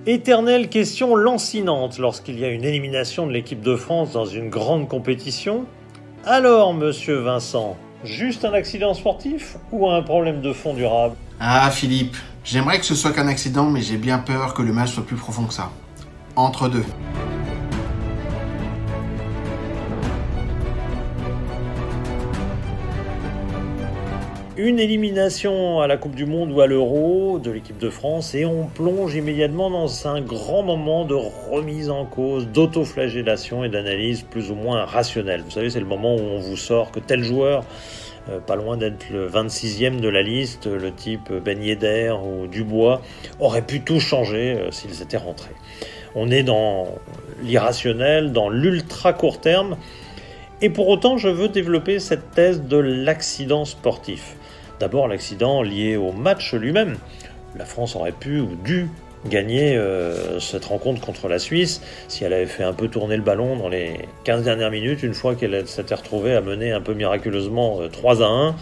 Éternelle question lancinante lorsqu'il y a une élimination de l'équipe de France dans une grande compétition. Alors, monsieur Vincent, juste un accident sportif ou un problème de fond durable ? Ah Philippe, j'aimerais que ce soit qu'un accident, mais j'ai bien peur que le match soit plus profond que ça. Entre deux. Une élimination à la Coupe du Monde ou à l'Euro de l'équipe de France et on plonge immédiatement dans un grand moment de remise en cause, d'autoflagellation et d'analyse plus ou moins rationnelle. Vous savez, c'est le moment où on vous sort que tel joueur, pas loin d'être le 26e de la liste, le type Ben Yedder ou Dubois, aurait pu tout changer s'ils étaient rentrés. On est dans l'irrationnel, dans l'ultra court terme, et pour autant je veux développer cette thèse de l'accident sportif. D'abord l'accident lié au match lui-même. La France aurait pu ou dû gagner cette rencontre contre la Suisse si elle avait fait un peu tourner le ballon dans les 15 dernières minutes, une fois qu'elle s'était retrouvée à mener un peu miraculeusement 3-1.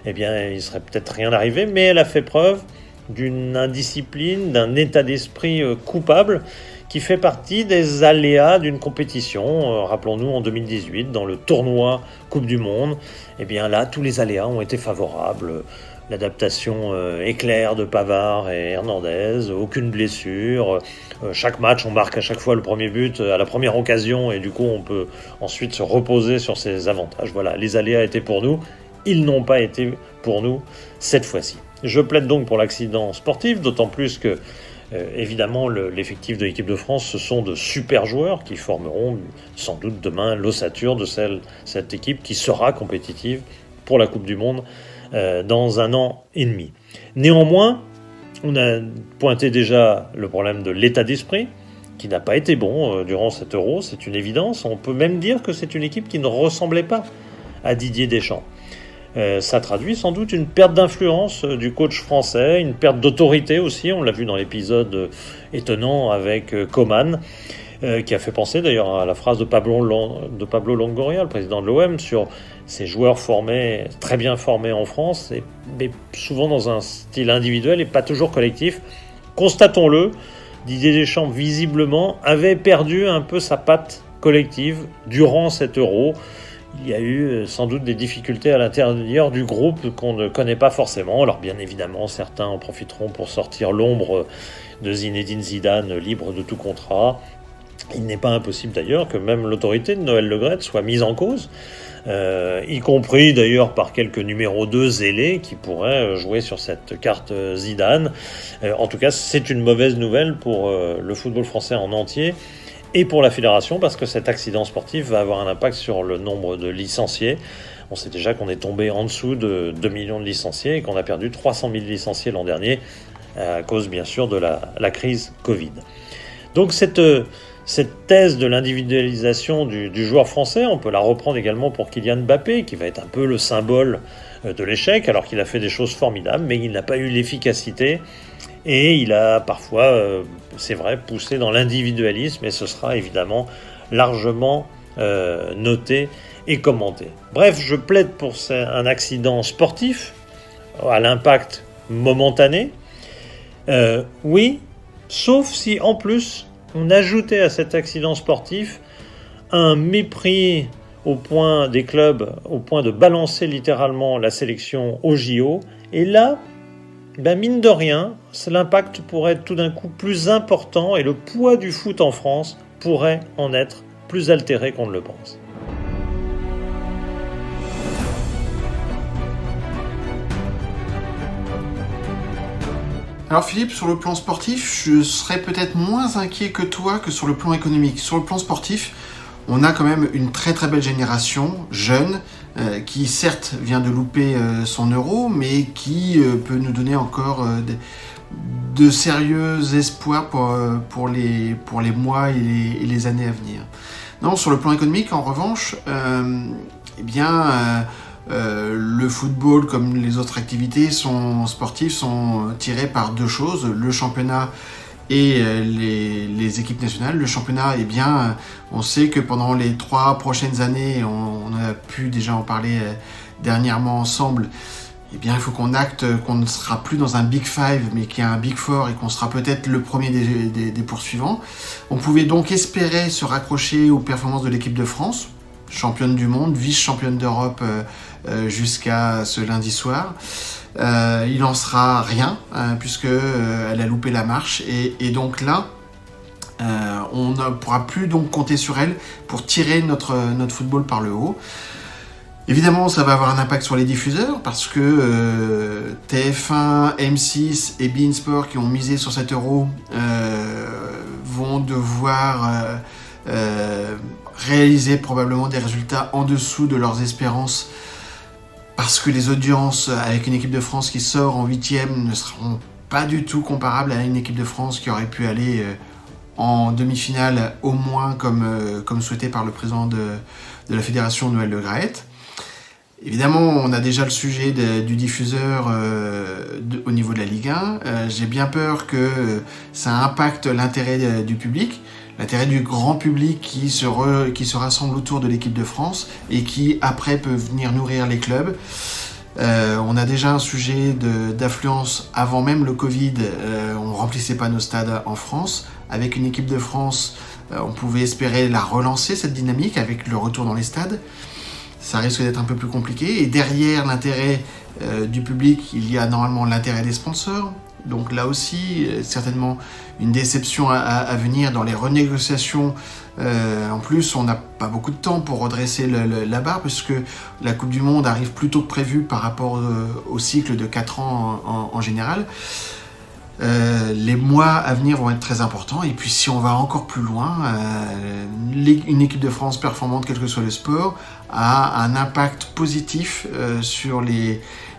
Eh bien, il serait peut-être rien arrivé, mais elle a fait preuve d'une indiscipline, d'un état d'esprit coupable qui fait partie des aléas d'une compétition. Rappelons-nous en 2018, dans le tournoi Coupe du Monde, eh bien là, tous les aléas ont été favorables. L'adaptation éclair de Pavard et Hernandez, aucune blessure. Chaque match, on marque à chaque fois le premier but à la première occasion et du coup, on peut ensuite se reposer sur ses avantages. Voilà, les aléas étaient pour nous. Ils n'ont pas été pour nous cette fois-ci. Je plaide donc pour l'accident sportif, d'autant plus que évidemment, l'effectif de l'équipe de France, ce sont de super joueurs qui formeront sans doute demain l'ossature de cette équipe qui sera compétitive pour la Coupe du Monde dans 1 an et demi. Néanmoins, on a pointé déjà le problème de l'état d'esprit qui n'a pas été bon durant cet Euro, c'est une évidence. On peut même dire que c'est une équipe qui ne ressemblait pas à Didier Deschamps. Ça traduit sans doute une perte d'influence du coach français, une perte d'autorité aussi, on l'a vu dans l'épisode étonnant avec Coman, qui a fait penser d'ailleurs à la phrase de Pablo Longoria, le président de l'OM, sur ces joueurs formés, très bien formés en France, mais souvent dans un style individuel et pas toujours collectif. Constatons-le, Didier Deschamps visiblement avait perdu un peu sa patte collective durant cet Euro. Il y a eu sans doute des difficultés à l'intérieur du groupe qu'on ne connaît pas forcément. Alors bien évidemment, certains en profiteront pour sortir l'ombre de Zinedine Zidane libre de tout contrat. Il n'est pas impossible d'ailleurs que même l'autorité de Noël Le Graët soit mise en cause, y compris d'ailleurs par quelques numéros 2 zélés qui pourraient jouer sur cette carte Zidane. En tout cas, c'est une mauvaise nouvelle pour le football français en entier. Et pour la fédération, parce que cet accident sportif va avoir un impact sur le nombre de licenciés. On sait déjà qu'on est tombé en dessous de 2 millions de licenciés et qu'on a perdu 300 000 licenciés l'an dernier à cause bien sûr de la crise Covid. Donc cette thèse de l'individualisation du joueur français, on peut la reprendre également pour Kylian Mbappé, qui va être un peu le symbole de l'échec, alors qu'il a fait des choses formidables, mais il n'a pas eu l'efficacité. Et il a parfois, c'est vrai, poussé dans l'individualisme et ce sera évidemment largement noté et commenté. Bref, je plaide pour un accident sportif à l'impact momentané. Oui, sauf si en plus on ajoutait à cet accident sportif un mépris au point des clubs, au point de balancer littéralement la sélection au JO. Et là, mine de rien, l'impact pourrait être tout d'un coup plus important et le poids du foot en France pourrait en être plus altéré qu'on ne le pense. Alors Philippe, sur le plan sportif, je serais peut-être moins inquiet que toi que sur le plan économique. Sur le plan sportif, on a quand même une très très belle génération, jeune, qui certes vient de louper son Euro, mais qui peut nous donner encore de sérieux espoirs pour les mois et les années à venir. Non, sur le plan économique, en revanche, le football, comme les autres activités sportives, sont tirés par deux choses, le championnat et les équipes nationales. Le championnat, on sait que pendant les 3 prochaines années, on a pu déjà en parler dernièrement ensemble, eh bien, il faut qu'on acte qu'on ne sera plus dans un Big Five, mais qu'il y a un Big Four et qu'on sera peut-être le premier des poursuivants. On pouvait donc espérer se raccrocher aux performances de l'équipe de France, championne du monde, vice-championne d'Europe jusqu'à ce lundi soir. Il n'en sera rien, puisqu'elle a loupé la marche. Et donc là, on ne pourra plus donc compter sur elle pour tirer notre football par le haut. Évidemment, ça va avoir un impact sur les diffuseurs parce que TF1, M6 et beIN Sport qui ont misé sur cet euro vont devoir réaliser probablement des résultats en dessous de leurs espérances parce que les audiences avec une équipe de France qui sort en 8e ne seront pas du tout comparables à une équipe de France qui aurait pu aller en demi-finale au moins comme souhaité par le président de la fédération, Noël Le Graët. Évidemment, on a déjà le sujet du diffuseur au niveau de la Ligue 1. J'ai bien peur que ça impacte l'intérêt du public, l'intérêt du grand public qui se rassemble autour de l'équipe de France et qui, après, peut venir nourrir les clubs. On a déjà un sujet d'affluence avant même le Covid. On ne remplissait pas nos stades en France. Avec une équipe de France, on pouvait espérer la relancer, cette dynamique, avec le retour dans les stades. Ça risque d'être un peu plus compliqué. Et derrière l'intérêt du public, il y a normalement l'intérêt des sponsors. Donc là aussi, certainement une déception à venir dans les renégociations. En plus, on n'a pas beaucoup de temps pour redresser la barre, puisque la Coupe du Monde arrive plus tôt que prévu par rapport au cycle de 4 ans en général. Les mois à venir vont être très importants. Et puis si on va encore plus loin, une équipe de France performante, quel que soit le sport, a un impact positif sur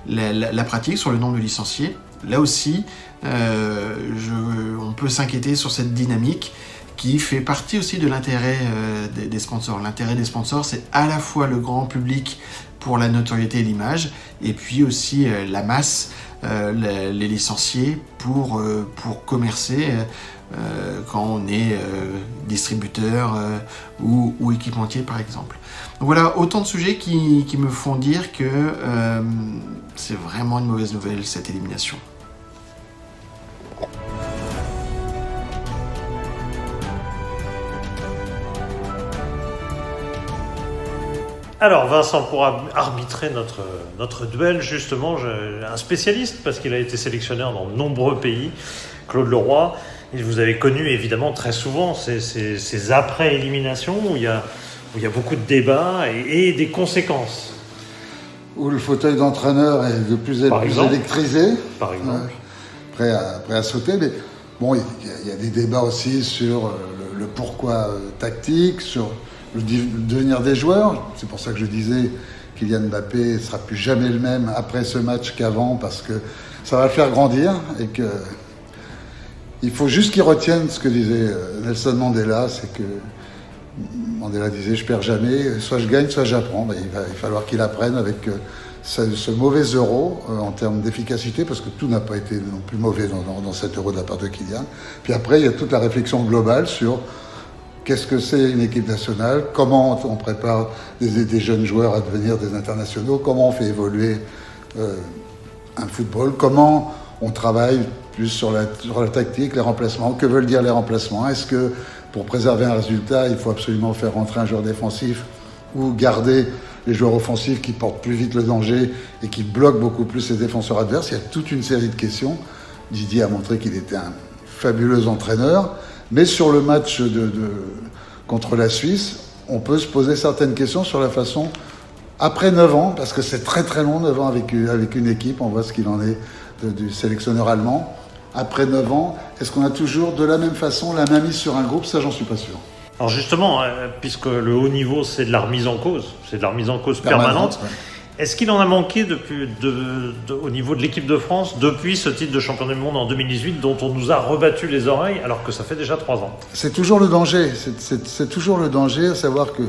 la pratique, sur le nombre de licenciés. Là aussi, on peut s'inquiéter sur cette dynamique qui fait partie aussi de l'intérêt des sponsors. L'intérêt des sponsors, c'est à la fois le grand public pour la notoriété et l'image, et puis aussi la masse, les licenciés pour commercer quand on est distributeur ou équipementier par exemple. Donc voilà, autant de sujets qui me font dire que c'est vraiment une mauvaise nouvelle cette élimination. Alors Vincent, pour arbitrer notre duel, justement, un spécialiste, parce qu'il a été sélectionneur dans de nombreux pays, Claude Leroy, et vous avez connu évidemment très souvent ces après-éliminations où il y a beaucoup de débats et des conséquences. Où le fauteuil d'entraîneur est de plus en plus électrisé. Par exemple. Prêt à sauter, mais bon, il y a des débats aussi sur le pourquoi tactique, sur le devenir des joueurs. C'est pour ça que je disais Kylian Mbappé ne sera plus jamais le même après ce match qu'avant, parce que ça va le faire grandir et que il faut juste qu'il retienne ce que disait Nelson Mandela, c'est que Mandela disait « je perds jamais, soit je gagne, soit j'apprends ». Il va falloir qu'il apprenne avec ce mauvais euro en termes d'efficacité, parce que tout n'a pas été non plus mauvais dans cet euro de la part de Kylian. Puis après, il y a toute la réflexion globale sur qu'est-ce que c'est une équipe nationale, comment on prépare des jeunes joueurs à devenir des internationaux, comment on fait évoluer un football, comment on travaille plus sur la tactique, les remplacements, que veulent dire les remplacements. Est-ce que pour préserver un résultat, il faut absolument faire rentrer un joueur défensif ou garder les joueurs offensifs qui portent plus vite le danger et qui bloquent beaucoup plus les défenseurs adverses? Il y a toute une série de questions. Didier a montré qu'il était un fabuleux entraîneur. Mais sur le match contre la Suisse, on peut se poser certaines questions sur la façon, après 9 ans, parce que c'est très très long, 9 ans avec une équipe, on voit ce qu'il en est du sélectionneur allemand. Après 9 ans, est-ce qu'on a toujours de la même façon la main mise sur un groupe? Ça, j'en suis pas sûr. Alors justement, puisque le haut niveau, c'est de la remise en cause, c'est de la remise en cause permanente. Ouais. Est-ce qu'il en a manqué au niveau de l'équipe de France depuis ce titre de champion du monde en 2018 dont on nous a rebattu les oreilles alors que ça fait déjà 3 ans? C'est toujours le danger, c'est toujours le danger, à savoir que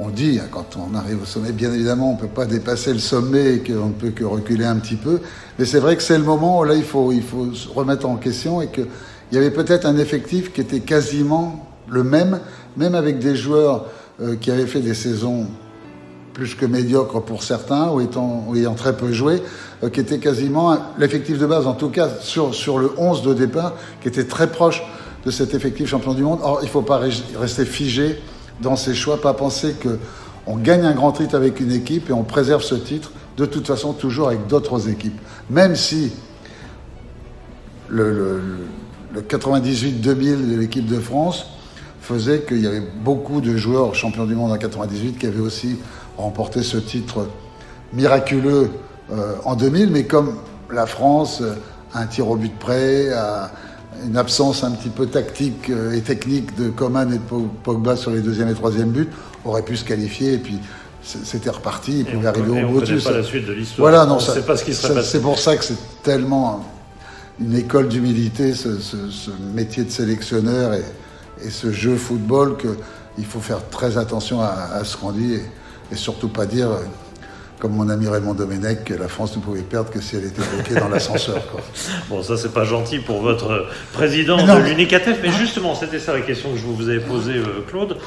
on dit, quand on arrive au sommet, bien évidemment, on ne peut pas dépasser le sommet et qu'on ne peut que reculer un petit peu, mais c'est vrai que c'est le moment où là, il faut se remettre en question et qu'il y avait peut-être un effectif qui était quasiment le même avec des joueurs qui avaient fait des saisons plus que médiocre pour certains, ou ayant très peu joué, qui était quasiment l'effectif de base, en tout cas sur le 11 de départ, qui était très proche de cet effectif champion du monde. Or, il ne faut pas rester figé dans ses choix, pas penser qu'on gagne un grand titre avec une équipe et on préserve ce titre, de toute façon, toujours avec d'autres équipes. Même si le 98-2000 de l'équipe de France faisait qu'il y avait beaucoup de joueurs champions du monde en 98 qui avaient aussi remporté ce titre miraculeux en 2000, mais comme la France a un tir au but près, a une absence un petit peu tactique et technique de Coman et de Pogba sur les deuxième et troisième buts, aurait pu se qualifier et puis c'était reparti, il pouvait arriver au bout. On ne connaît pas la suite de l'histoire. Voilà, non, on ne sait pas ce qui serait passé. C'est pour ça que c'est tellement une école d'humilité, ce métier de sélectionneur et ce jeu football, qu'il faut faire très attention à ce qu'on dit et surtout pas dire, comme mon ami Raymond Domenech, que la France ne pouvait perdre que si elle était bloquée dans l'ascenseur. Bon, ça c'est pas gentil pour votre président de l'UNICATEF, mais justement, c'était ça la question que je vous avais posée, Claude.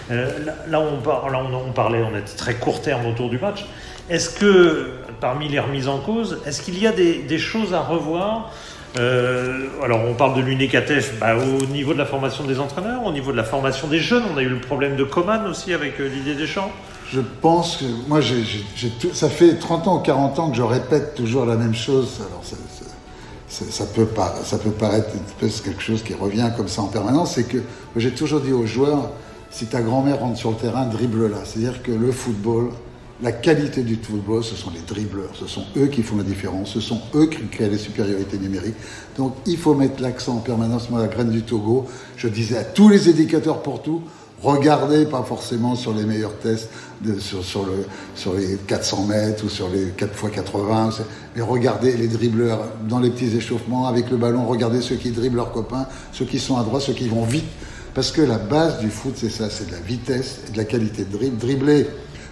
Là, on parlait, on était très court terme autour du match. Est-ce que, parmi les remises en cause, est-ce qu'il y a des choses à revoir ? Alors on parle de l'UNICATEF au niveau de la formation des entraîneurs, au niveau de la formation des jeunes. On a eu le problème de Coman aussi avec Didier Deschamps. Je pense que moi, ça fait 30 ans ou 40 ans que je répète toujours la même chose. Alors ça peut paraître quelque chose qui revient comme ça en permanence. C'est que j'ai toujours dit aux joueurs, si ta grand-mère rentre sur le terrain, dribble-la. C'est-à-dire que le football, la qualité du football, ce sont les dribbleurs. Ce sont eux qui font la différence. Ce sont eux qui créent les supériorités numériques. Donc il faut mettre l'accent en permanence. Moi, la graine du Togo, je disais à tous les éducateurs pour tout, regardez pas forcément sur les meilleurs tests, sur les 400 mètres ou sur les 4x80, mais regardez les dribbleurs dans les petits échauffements avec le ballon, regardez ceux qui dribblent leurs copains, ceux qui sont à droite, ceux qui vont vite. Parce que la base du foot, c'est ça, c'est de la vitesse et de la qualité de dribble. Dribbler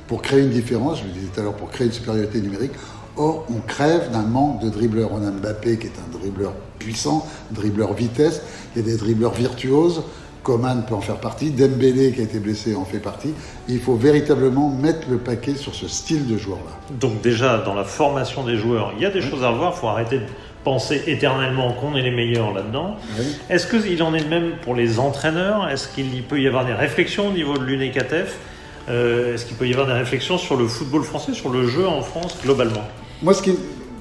pour créer une différence, je le disais tout à l'heure, pour créer une supériorité numérique. Or, on crève d'un manque de dribbleurs. On a Mbappé qui est un dribbleur puissant, dribbleur vitesse, il y a des dribbleurs virtuoses. Coman peut en faire partie, Dembélé qui a été blessé en fait partie. Il faut véritablement mettre le paquet sur ce style de joueur-là. Donc déjà, dans la formation des joueurs, il y a des choses à revoir. Il faut arrêter de penser éternellement qu'on est les meilleurs là-dedans. Oui. Est-ce qu'il en est de même pour les entraîneurs ? Est-ce qu'il peut y avoir des réflexions au niveau de l'UNICATEF ? Est-ce qu'il peut y avoir des réflexions sur le football français, sur le jeu en France globalement ? Moi,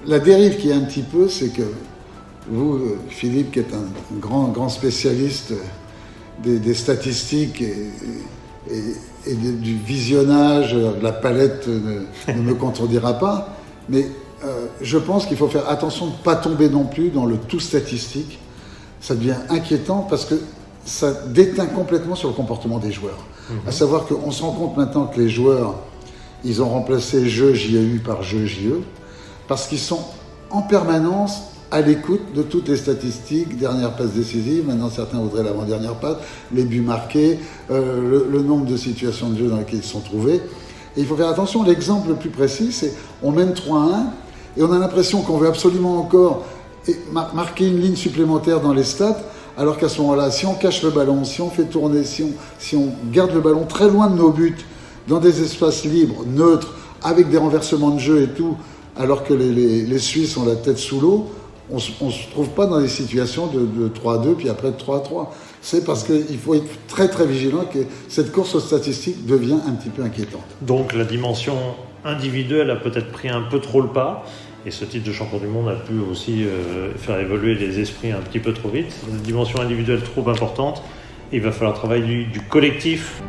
la dérive qui est un petit peu, c'est que vous, Philippe, qui êtes un grand spécialiste des statistiques et du visionnage, la palette ne me contredira pas, mais je pense qu'il faut faire attention de ne pas tomber non plus dans le tout statistique. Ça devient inquiétant parce que ça déteint complètement sur le comportement des joueurs. À savoir qu'on se rend compte maintenant que les joueurs, ils ont remplacé jeu JEU par jeu JE, parce qu'ils sont en permanence à l'écoute de toutes les statistiques, dernière passe décisive, maintenant certains voudraient l'avant-dernière passe, les buts marqués, le nombre de situations de jeu dans lesquelles ils sont trouvés. Et il faut faire attention, l'exemple le plus précis, c'est on mène 3-1 et on a l'impression qu'on veut absolument encore marquer une ligne supplémentaire dans les stats, alors qu'à ce moment-là, si on cache le ballon, si on fait tourner, si on garde le ballon très loin de nos buts, dans des espaces libres, neutres, avec des renversements de jeu et tout, alors que les Suisses ont la tête sous l'eau, on ne se trouve pas dans des situations de 3-2, puis après de 3-3. C'est parce qu'il faut être très très vigilant que cette course aux statistiques devient un petit peu inquiétante. Donc la dimension individuelle a peut-être pris un peu trop le pas, et ce titre de champion du monde a pu aussi faire évoluer les esprits un petit peu trop vite. Une dimension individuelle trop importante, il va falloir travailler du collectif.